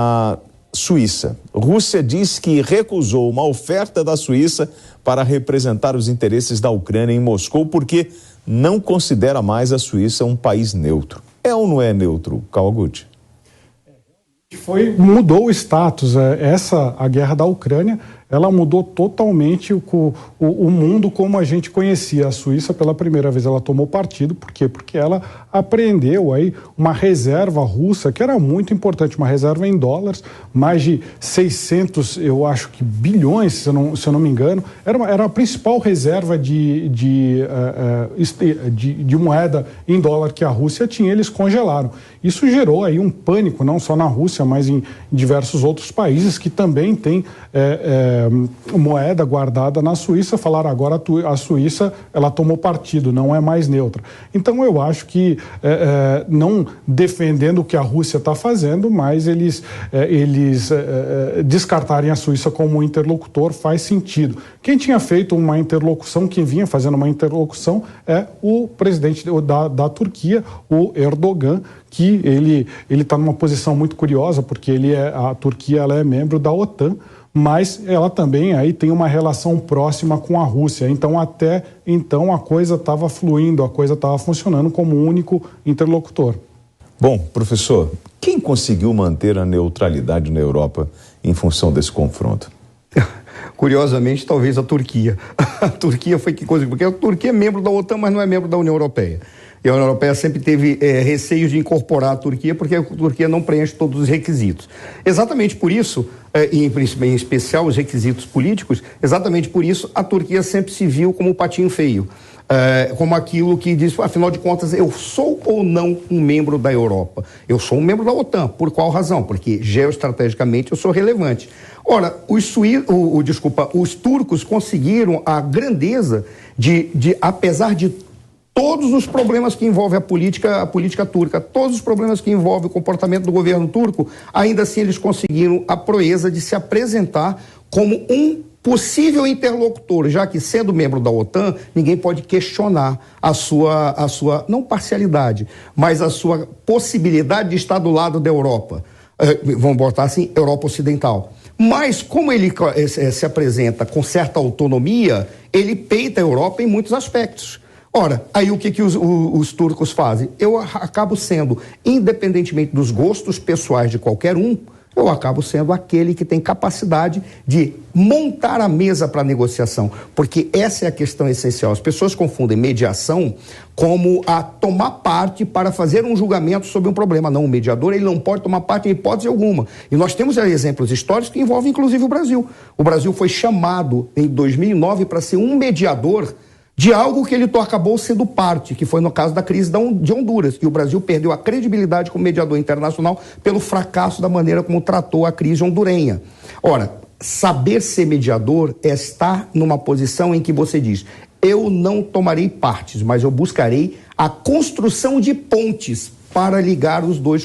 a Suíça. Rússia diz que recusou uma oferta da Suíça para representar os interesses da Ucrânia em Moscou porque não considera mais a Suíça um país neutro. É ou não é neutro, Kawaguchi? Mudou o status. A guerra da Ucrânia, ela mudou totalmente o mundo como a gente conhecia. A Suíça, pela primeira vez, ela tomou partido. Por quê? Porque ela apreendeu aí uma reserva russa, que era muito importante, uma reserva em dólares, mais de 600, eu acho que bilhões, se eu não me engano. Era a principal reserva de moeda em dólar que a Rússia tinha, eles congelaram. Isso gerou aí um pânico, não só na Rússia, mas em diversos outros países que também têm moeda guardada na Suíça. Falaram agora a Suíça, ela tomou partido, não é mais neutra. Então eu acho que não defendendo o que a Rússia está fazendo, mas eles descartarem a Suíça como interlocutor faz sentido. Quem tinha feito uma interlocução, quem vinha fazendo uma interlocução é o presidente da Turquia, o Erdogan, que ele está numa posição muito curiosa, porque a Turquia ela é membro da OTAN, mas ela também aí tem uma relação próxima com a Rússia. Então, até então, a coisa estava fluindo, a coisa estava funcionando como único interlocutor. Bom, professor, quem conseguiu manter a neutralidade na Europa em função desse confronto? Curiosamente, talvez a Turquia. A Turquia foi que conseguiu, porque a Turquia é membro da OTAN, mas não é membro da União Europeia. E a União Europeia sempre teve receios de incorporar a Turquia, porque a Turquia não preenche todos os requisitos. Exatamente por isso, em especial os requisitos políticos, exatamente por isso a Turquia sempre se viu como o patinho feio. Como aquilo que diz, afinal de contas, eu sou ou não um membro da Europa? Eu sou um membro da OTAN. Por qual razão? Porque geoestrategicamente eu sou relevante. Ora, os turcos conseguiram a grandeza apesar de todos os problemas que envolvem a política turca, todos os problemas que envolvem o comportamento do governo turco, ainda assim eles conseguiram a proeza de se apresentar como um possível interlocutor, já que, sendo membro da OTAN, ninguém pode questionar a sua não parcialidade, mas a sua possibilidade de estar do lado da Europa. Vamos botar assim, Europa Ocidental. Mas, como ele se apresenta com certa autonomia, ele peita a Europa em muitos aspectos. Ora, aí o que os turcos fazem? Eu acabo sendo, independentemente dos gostos pessoais de qualquer um, eu acabo sendo aquele que tem capacidade de montar a mesa para negociação, porque essa é a questão essencial. As pessoas confundem mediação como a tomar parte para fazer um julgamento sobre um problema. Não, o mediador ele não pode tomar parte em hipótese alguma. E nós temos exemplos históricos que envolvem inclusive o Brasil. O Brasil foi chamado em 2009 para ser um mediador de algo que ele acabou sendo parte, que foi no caso da crise de Honduras. E o Brasil perdeu a credibilidade como mediador internacional pelo fracasso da maneira como tratou a crise hondurenha. Ora, saber ser mediador é estar numa posição em que você diz, eu não tomarei partes, mas eu buscarei a construção de pontes para ligar os dois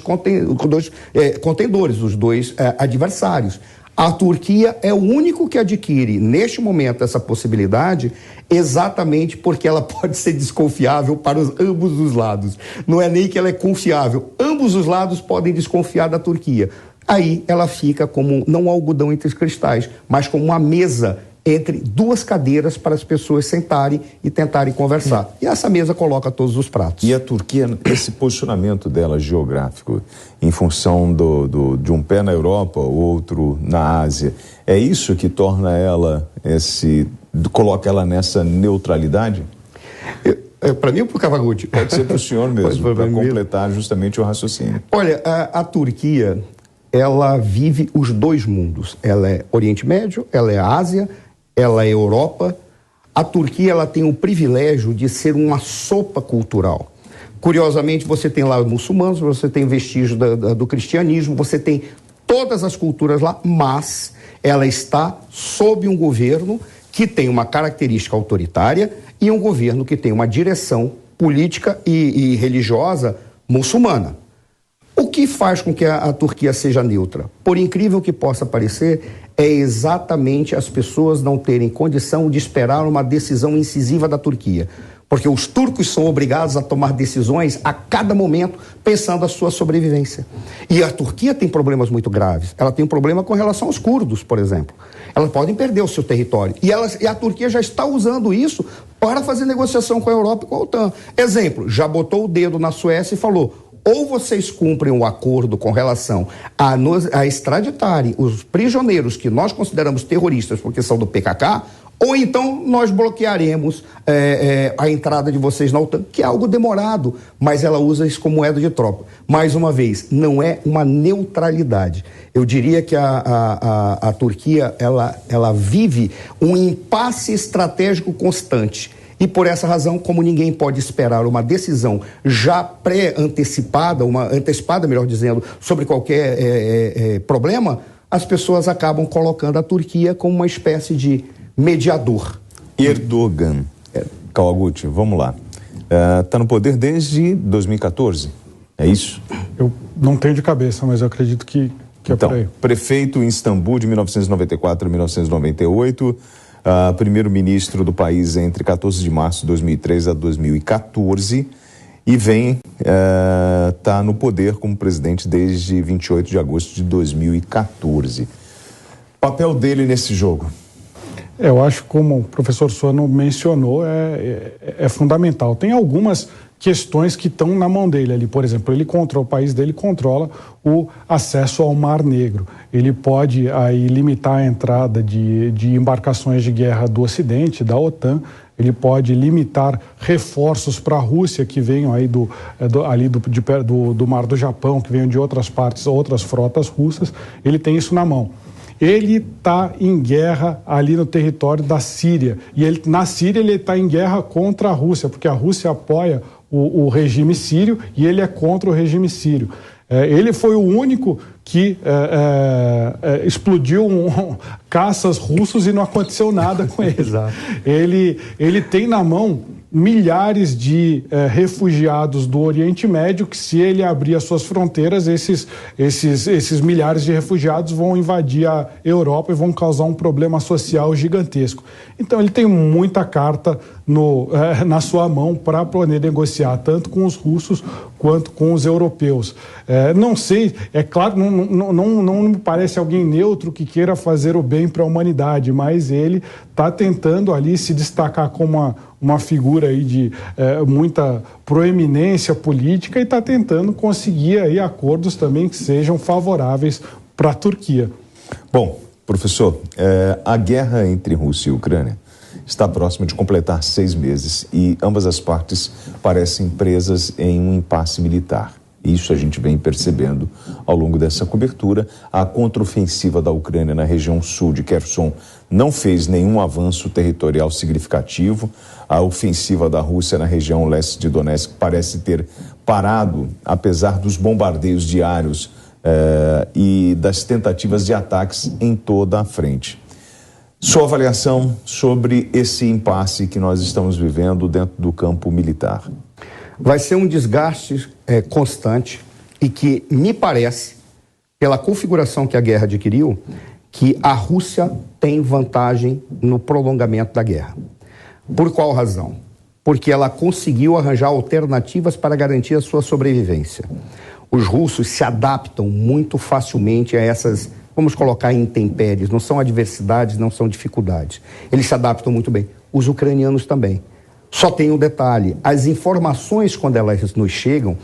contendores, os dois adversários. A Turquia é o único que adquire, neste momento, essa possibilidade, exatamente porque ela pode ser desconfiável para ambos os lados. Não é nem que ela é confiável. Ambos os lados podem desconfiar da Turquia. Aí ela fica como, não um algodão entre os cristais, mas como uma mesa entre duas cadeiras para as pessoas sentarem e tentarem conversar. E essa mesa coloca todos os pratos. E a Turquia, esse posicionamento dela geográfico, em função de um pé na Europa, outro na Ásia, é isso que torna ela, coloca ela nessa neutralidade? Para mim ou para o Kawaguchi? Pode ser para o senhor mesmo, para completar justamente o raciocínio. Olha, a Turquia, ela vive os dois mundos. Ela é Oriente Médio, ela é Ásia, ela é Europa. A Turquia ela tem o privilégio de ser uma sopa cultural. Curiosamente, você tem lá os muçulmanos, você tem vestígios do cristianismo, você tem todas as culturas lá, mas ela está sob um governo que tem uma característica autoritária e um governo que tem uma direção política e religiosa muçulmana. O que faz com que a Turquia seja neutra? Por incrível que possa parecer, é exatamente as pessoas não terem condição de esperar uma decisão incisiva da Turquia. Porque os turcos são obrigados a tomar decisões a cada momento pensando a sua sobrevivência. E a Turquia tem problemas muito graves. Ela tem um problema com relação aos curdos, por exemplo. Elas podem perder o seu território. E a Turquia já está usando isso para fazer negociação com a Europa e com a OTAN. Exemplo, já botou o dedo na Suécia e falou: ou vocês cumprem o acordo com relação a extraditarem os prisioneiros que nós consideramos terroristas porque são do PKK, ou então nós bloquearemos a entrada de vocês na OTAN, que é algo demorado, mas ela usa isso como moeda de troca. Mais uma vez, não é uma neutralidade. Eu diria que a Turquia ela vive um impasse estratégico constante. E por essa razão, como ninguém pode esperar uma decisão já pré-antecipada, antecipada, melhor dizendo, sobre qualquer problema, as pessoas acabam colocando a Turquia como uma espécie de mediador. Erdogan. Kawaguchi, vamos lá. Está no poder desde 2014, é isso? Eu não tenho de cabeça, mas eu acredito que é por aí. Prefeito em Istambul de 1994 a 1998, primeiro-ministro do país entre 14 de março de 2003 a 2014 e está no poder como presidente desde 28 de agosto de 2014. Papel dele nesse jogo? Eu acho, como o professor Suano mencionou, é fundamental. Tem algumas questões que estão na mão dele ali. Por exemplo, o país dele controla o acesso ao Mar Negro. Ele pode aí limitar a entrada de embarcações de guerra do Ocidente, da OTAN. Ele pode limitar reforços para a Rússia que venham aí do Mar do Japão, que venham de outras partes, outras frotas russas. Ele tem isso na mão. Ele está em guerra ali no território da Síria. E na Síria ele está em guerra contra a Rússia, porque a Rússia apoia o regime sírio e ele é contra o regime sírio. Ele foi o único que explodiu caças russos e não aconteceu nada com ele. Ele tem na mão milhares de refugiados do Oriente Médio que, se ele abrir as suas fronteiras, esses milhares de refugiados vão invadir a Europa e vão causar um problema social gigantesco. Então ele tem muita carta na sua mão para poder negociar, tanto com os russos quanto com os europeus. Não sei, é claro, não me parece alguém neutro que queira fazer o bem para a humanidade, mas ele está tentando ali se destacar como uma figura aí de muita proeminência política e está tentando conseguir aí acordos também que sejam favoráveis para a Turquia. Bom, professor, a guerra entre Rússia e Ucrânia está próxima de completar 6 meses e ambas as partes parecem presas em um impasse militar. Isso a gente vem percebendo ao longo dessa cobertura. A contraofensiva da Ucrânia na região sul de Kherson não fez nenhum avanço territorial significativo. A ofensiva da Rússia na região leste de Donetsk parece ter parado, apesar dos bombardeios diários e das tentativas de ataques em toda a frente. Sua avaliação sobre esse impasse que nós estamos vivendo dentro do campo militar? Vai ser um desgaste constante e que me parece, pela configuração que a guerra adquiriu, que a Rússia tem vantagem no prolongamento da guerra. Por qual razão? Porque ela conseguiu arranjar alternativas para garantir a sua sobrevivência. Os russos se adaptam muito facilmente a essas, vamos colocar, intempéries. Não são adversidades, não são dificuldades. Eles se adaptam muito bem. Os ucranianos também. Só tem um detalhe: as informações, quando elas nos chegam,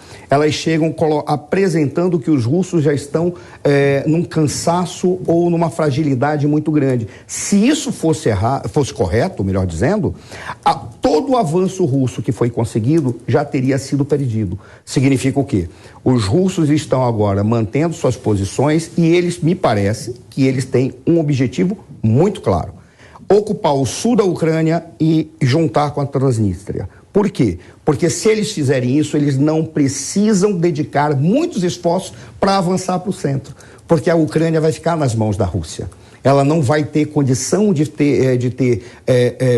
apresentando que os russos já estão num cansaço ou numa fragilidade muito grande. Se isso fosse correto, melhor dizendo, todo o avanço russo que foi conseguido já teria sido perdido. Significa o quê? Os russos estão agora mantendo suas posições e me parece que eles têm um objetivo muito claro: ocupar o sul da Ucrânia e juntar com a Transnistria. Por quê? Porque se eles fizerem isso, eles não precisam dedicar muitos esforços para avançar para o centro, porque a Ucrânia vai ficar nas mãos da Rússia. Ela não vai ter condição de ter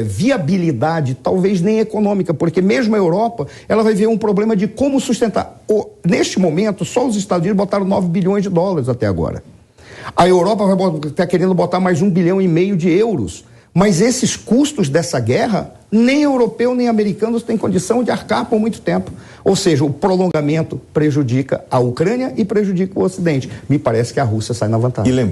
viabilidade, talvez nem econômica, porque mesmo a Europa, ela vai ver um problema de como sustentar. Neste momento, só os Estados Unidos botaram 9 bilhões de dólares até agora. A Europa está querendo botar mais 1,5 bilhão de euros. Mas esses custos dessa guerra, nem europeu nem americanos têm condição de arcar por muito tempo. Ou seja, o prolongamento prejudica a Ucrânia e prejudica o Ocidente. Me parece que a Rússia sai na vantagem.